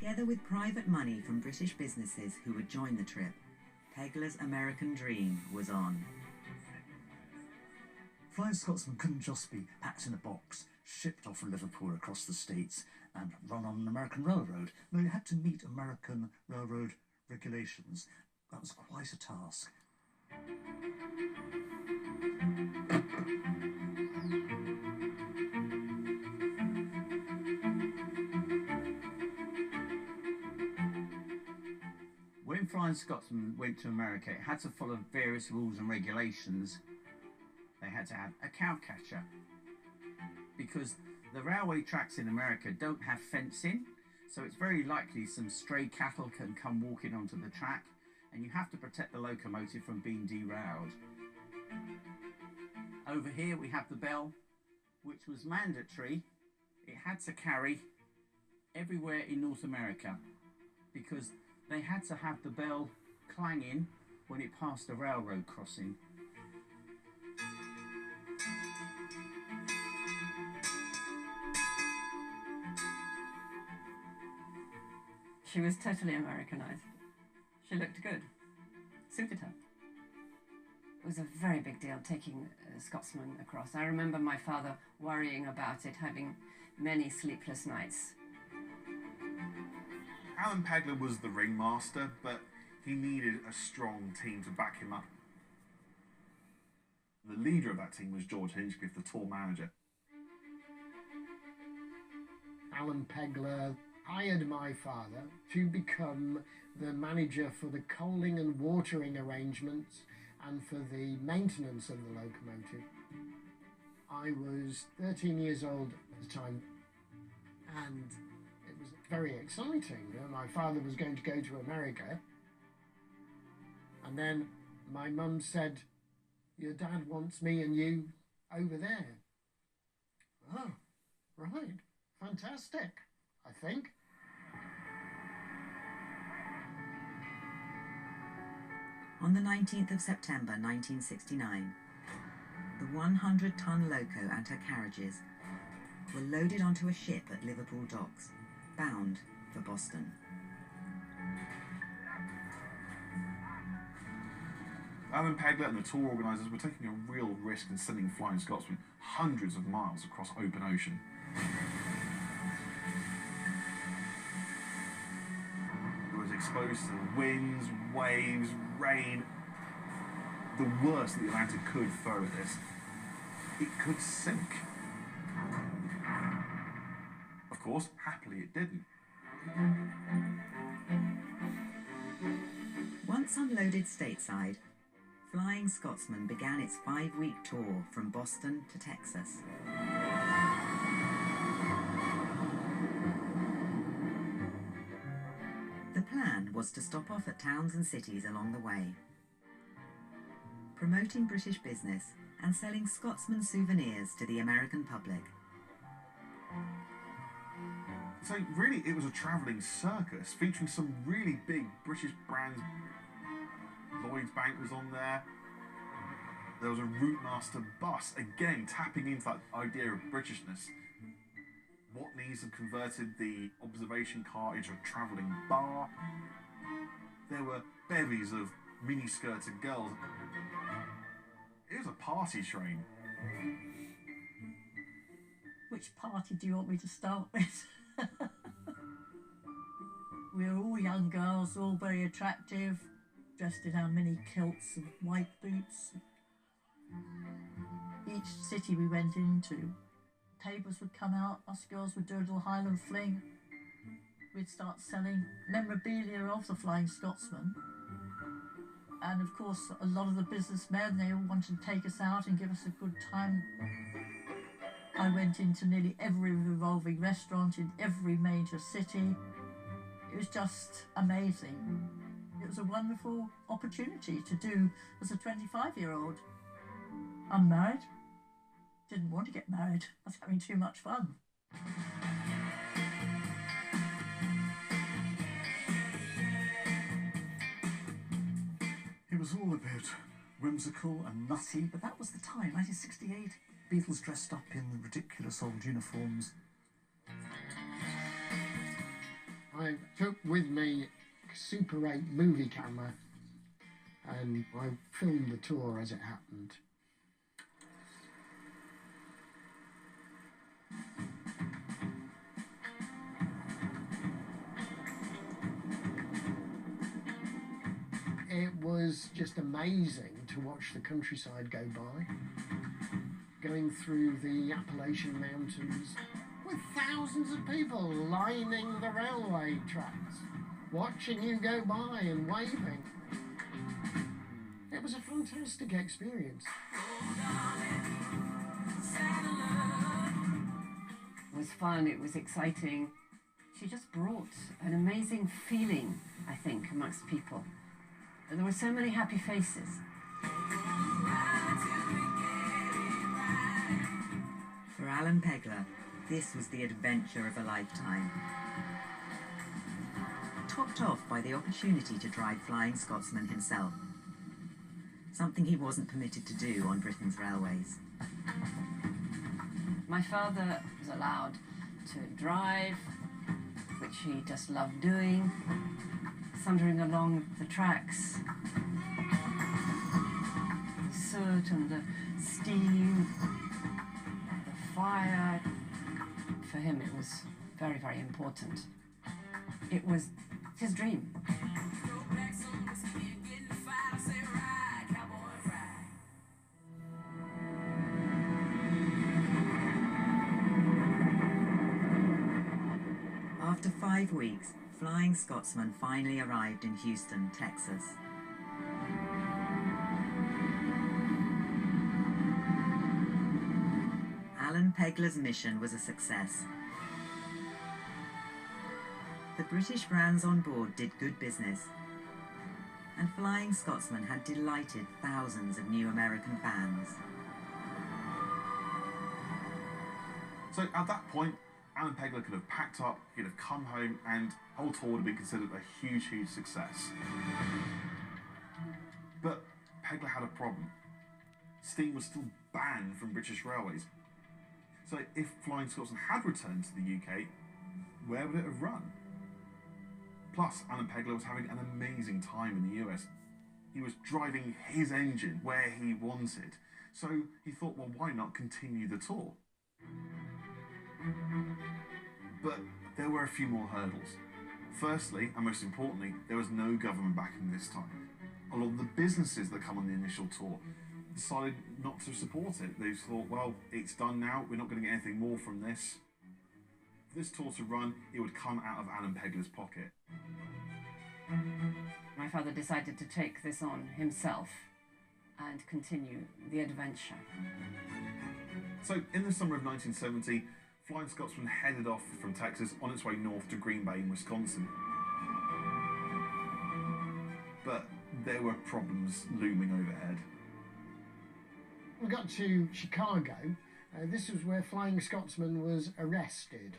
Together with private money from British businesses who would join the trip, Pegler's American dream was on. Flying Scotsman couldn't just be packed in a box, shipped off from Liverpool across the States and run on an American railroad. No, you had to meet American railroad regulations. That was quite a task. When Flying Scotsman went to America, it had to follow various rules and regulations. They had to have a cowcatcher because the railway tracks in America don't have fencing, so it's very likely some stray cattle can come walking onto the track, and you have to protect the locomotive from being derailed. Over here we have the bell, which was mandatory. It had to carry everywhere in North America because they had to have the bell clanging when it passed a railroad crossing. She was totally Americanized. She looked good. Suited her. It was a very big deal taking a Scotsman across. I remember my father worrying about it, having many sleepless nights. Alan Pegler was the ringmaster, but he needed a strong team to back him up. The leader of that team was George Hinchcliffe, the tour manager. Alan Pegler hired my father to become the manager for the coaling and watering arrangements and for the maintenance of the locomotive. I was 13 years old at the time, and it was very exciting. My father was going to go to America, and then my mum said, "Your dad wants me and you over there." Oh, right, fantastic, I think. On the 19th of September 1969, the 100-ton loco and her carriages were loaded onto a ship at Liverpool docks, bound for Boston. Alan Pegler and the tour organisers were taking a real risk in sending Flying Scotsman hundreds of miles across open ocean. It was exposed to winds, waves, rain. The worst that the Atlantic could throw at this. It could sink. Of course, happily it didn't. Once unloaded stateside, Flying Scotsman began its 5-week tour from Boston to Texas. The plan was to stop off at towns and cities along the way, promoting British business and selling Scotsman souvenirs to the American public. So really it was a travelling circus featuring some really big British brands. Lloyd's Bank was on there. There was a Routemaster bus, again tapping into that idea of Britishness. Watneys had converted the observation car into a travelling bar. There were bevies of mini-skirted girls. It was a party train. Which party do you want me to start with? We were all young girls, all very attractive, dressed in our mini kilts and white boots. Each city we went into, tables would come out, us girls would do a little Highland fling. We'd start selling memorabilia of the Flying Scotsman. And of course, a lot of the businessmen, they all wanted to take us out and give us a good time. I went into nearly every revolving restaurant in every major city. It was just amazing. It was a wonderful opportunity to do as a 25-year-old. I'm married. Didn't want to get married. I was having too much fun. It was all a bit whimsical and nutty, but that was the time, 1968. Beatles dressed up in ridiculous old uniforms. I took with me a Super 8 movie camera and I filmed the tour as it happened. It was just amazing to watch the countryside go by, going through the Appalachian Mountains with thousands of people lining the railway tracks, watching you go by and waving. It was a fantastic experience. It was fun, it was exciting. She just brought an amazing feeling, I think, amongst people. There were so many happy faces. For Alan Pegler, this was the adventure of a lifetime. Topped off by the opportunity to drive Flying Scotsman himself, something he wasn't permitted to do on Britain's railways. My father was allowed to drive, which he just loved doing, thundering along the tracks. The soot and the steam, the fire. For him it was very, very important. It was his dream. After 5 weeks, Flying Scotsman finally arrived in Houston, Texas. Alan Pegler's mission was a success. The British brands on board did good business, and Flying Scotsman had delighted thousands of new American fans. So at that point, Alan Pegler could have packed up, he'd have come home, and the whole tour would have been considered a huge, huge success. But Pegler had a problem. Steam was still banned from British Railways. So if Flying Scotsman had returned to the UK, where would it have run? Plus, Alan Pegler was having an amazing time in the US. He was driving his engine where he wanted. So he thought, well, why not continue the tour? But there were a few more hurdles. Firstly, and most importantly, there was no government backing this time. A lot of the businesses that come on the initial tour decided not to support it. They thought, well, it's done now, we're not going to get anything more from this. For this tour to run, it would come out of Alan Pegler's pocket. My father decided to take this on himself and continue the adventure. So in the summer of 1970, Flying Scotsman headed off from Texas on its way north to Green Bay in Wisconsin. But there were problems looming overhead. We got to Chicago. This was where Flying Scotsman was arrested.